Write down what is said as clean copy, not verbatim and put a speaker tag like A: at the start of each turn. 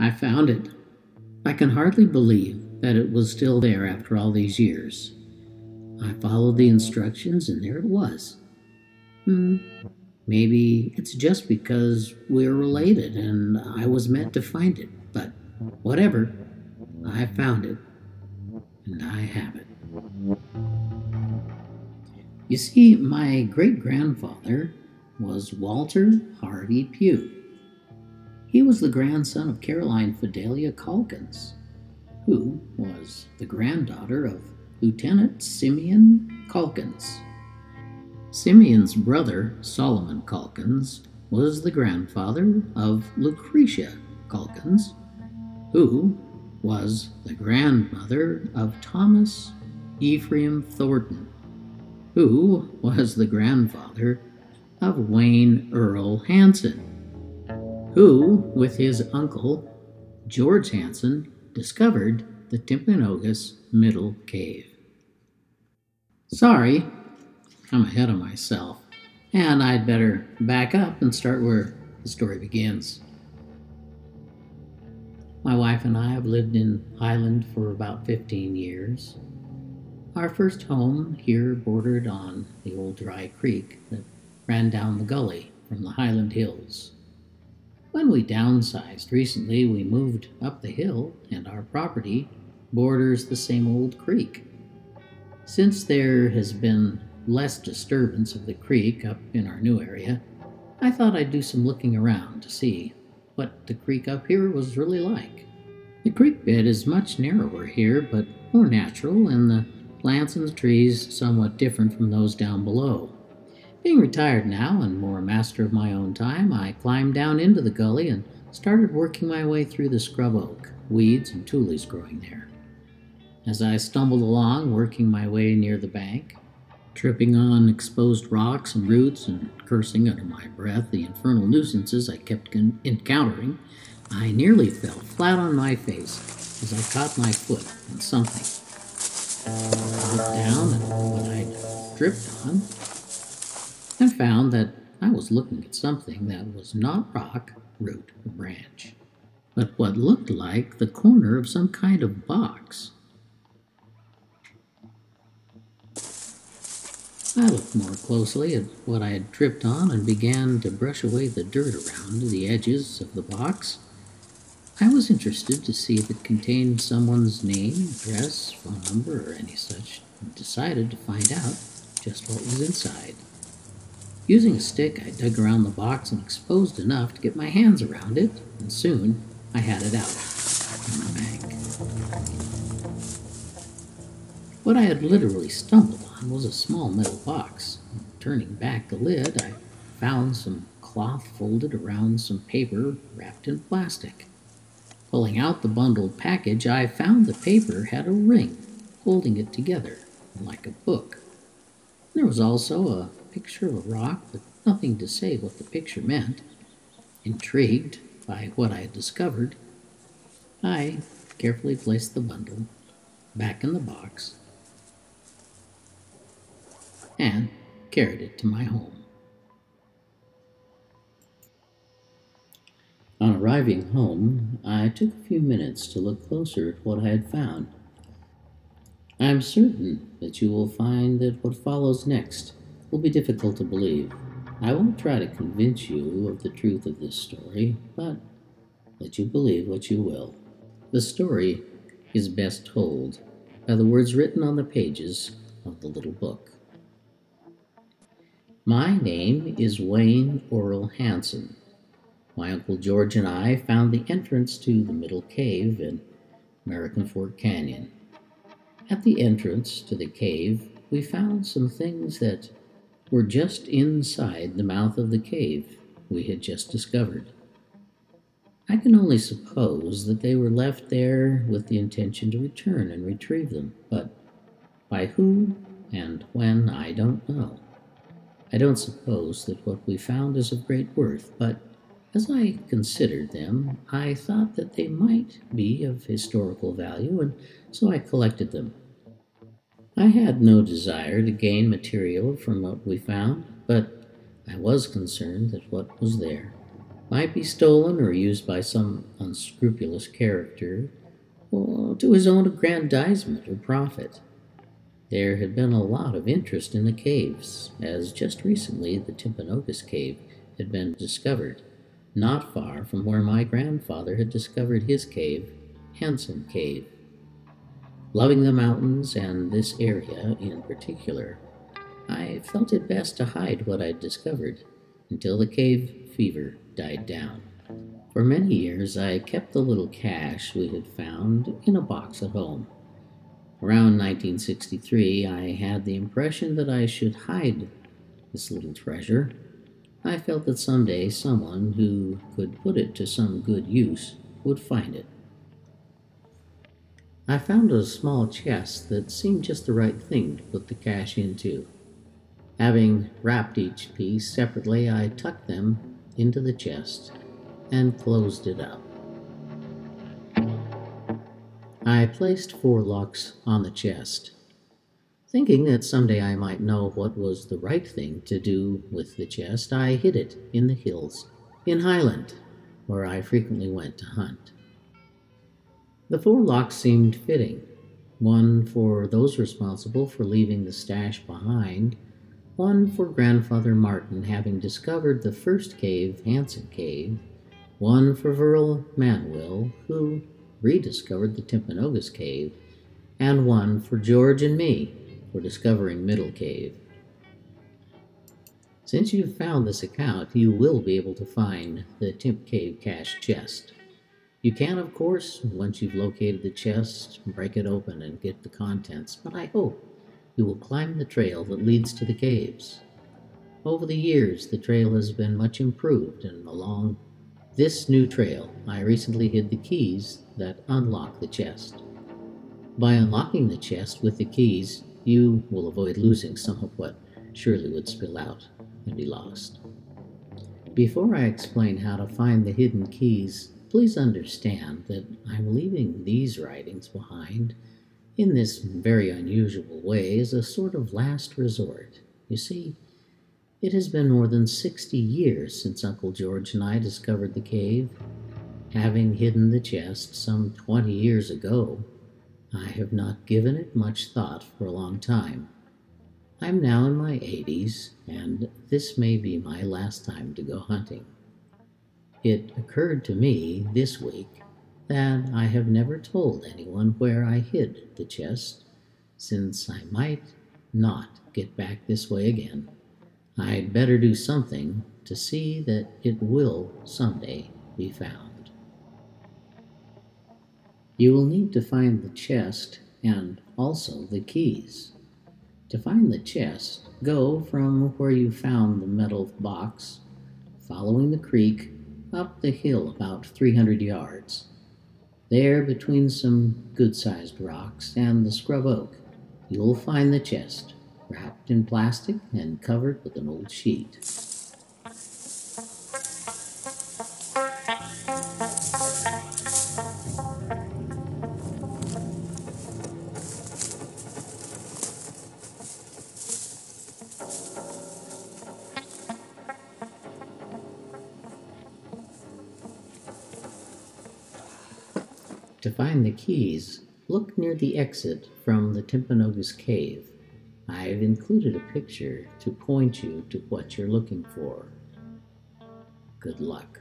A: I found it. I can hardly believe that it was still there after all these years. I followed the instructions and there it was. Hmm, maybe it's just because we're related and I was meant to find it, but whatever. I found it and I have it. You see, my great grandfather was Walter Harvey Pugh. He was the grandson of Caroline Fidelia Calkins, who was the granddaughter of Lieutenant Simeon Calkins. Simeon's brother, Solomon Calkins, was the grandfather of Lucretia Calkins, who was the grandmother of Thomas Ephraim Thornton, who was the grandfather of Wayne Earl Hanson, who, with his uncle George Hanson, discovered the Timpanogos Middle Cave. Sorry, I'm ahead of myself, and I'd better back up and start where the story begins. My wife and I have lived in Highland for about 15 years. Our first home here bordered on the old dry creek that ran down the gully from the Highland Hills. When we downsized recently, we moved up the hill, and our property borders the same old creek. Since there has been less disturbance of the creek up in our new area, I thought I'd do some looking around to see what the creek up here was really like. The creek bed is much narrower here, but more natural, and the plants and the trees somewhat different from those down below. Being retired now and more master of my own time, I climbed down into the gully and started working my way through the scrub oak, weeds, and tules growing there. As I stumbled along, working my way near the bank, tripping on exposed rocks and roots and cursing under my breath the infernal nuisances I kept encountering, I nearly fell flat on my face as I caught my foot on something. I looked down at what I'd tripped on and found that I was looking at something that was not rock, root, or branch, but what looked like the corner of some kind of box. I looked more closely at what I had tripped on and began to brush away the dirt around the edges of the box. I was interested to see if it contained someone's name, address, phone number, or any such, and decided to find out just what was inside. Using a stick, I dug around the box and exposed enough to get my hands around it, and soon I had it out in the bank. What I had literally stumbled on was a small metal box. Turning back the lid, I found some cloth folded around some paper wrapped in plastic. Pulling out the bundled package, I found the paper had a ring holding it together, like a book. There was also a picture of a rock, but nothing to say what the picture meant. Intrigued by what I had discovered, I carefully placed the bundle back in the box and carried it to my home. On arriving home, I took a few minutes to look closer at what I had found. I am certain that you will find that what follows next will be difficult to believe. I won't try to convince you of the truth of this story, but let you believe what you will. The story is best told by the words written on the pages of the little book. My name is Wayne Earl Hanson. My Uncle George and I found the entrance to the Middle Cave in American Fork Canyon. At the entrance to the cave, we found some things that were just inside the mouth of the cave we had just discovered. I can only suppose that they were left there with the intention to return and retrieve them, but by who and when I don't know. I don't suppose that what we found is of great worth, but as I considered them, I thought that they might be of historical value, and so I collected them. I had no desire to gain material from what we found, but I was concerned that what was there might be stolen or used by some unscrupulous character or to his own aggrandizement or profit. There had been a lot of interest in the caves, as just recently the Timpanogos Cave had been discovered, not far from where my grandfather had discovered his cave, Handsome Cave. Loving the mountains and this area in particular, I felt it best to hide what I'd discovered until the cave fever died down. For many years, I kept the little cache we had found in a box at home. Around 1963, I had the impression that I should hide this little treasure. I felt that someday someone who could put it to some good use would find it. I found a small chest that seemed just the right thing to put the cache into. Having wrapped each piece separately, I tucked them into the chest and closed it up. I placed 4 locks on the chest, thinking that someday I might know what was the right thing to do with the chest. I hid it in the hills in Highland, where I frequently went to hunt. The 4 locks seemed fitting, one for those responsible for leaving the stash behind, one for Grandfather Martin having discovered the first cave, Handsome Cave, one for Verl Manuel, who rediscovered the Timpanogos Cave, and one for George and me for discovering Middle Cave. Since you've found this account, you will be able to find the Timp Cave cache chest. You can, of course, once you've located the chest, break it open and get the contents, but I hope you will climb the trail that leads to the caves. Over the years, the trail has been much improved, and along this new trail, I recently hid the keys that unlock the chest. By unlocking the chest with the keys, you will avoid losing some of what surely would spill out and be lost. Before I explain how to find the hidden keys, please understand that I'm leaving these writings behind in this very unusual way as a sort of last resort. You see, it has been more than 60 years since Uncle George and I discovered the cave. Having hidden the chest some 20 years ago, I have not given it much thought for a long time. I'm now in my 80s, and this may be my last time to go hunting. It occurred to me this week that I have never told anyone where I hid the chest, since I might not get back this way again. I'd better do something to see that it will someday be found. You will need to find the chest and also the keys. To find the chest, go from where you found the metal box, following the creek up the hill about 300 yards. There, between some good-sized rocks and the scrub oak, you'll find the chest, wrapped in plastic and covered with an old sheet. To find the keys, look near the exit from the Timpanogos Cave. I've included a picture to point you to what you're looking for. Good luck.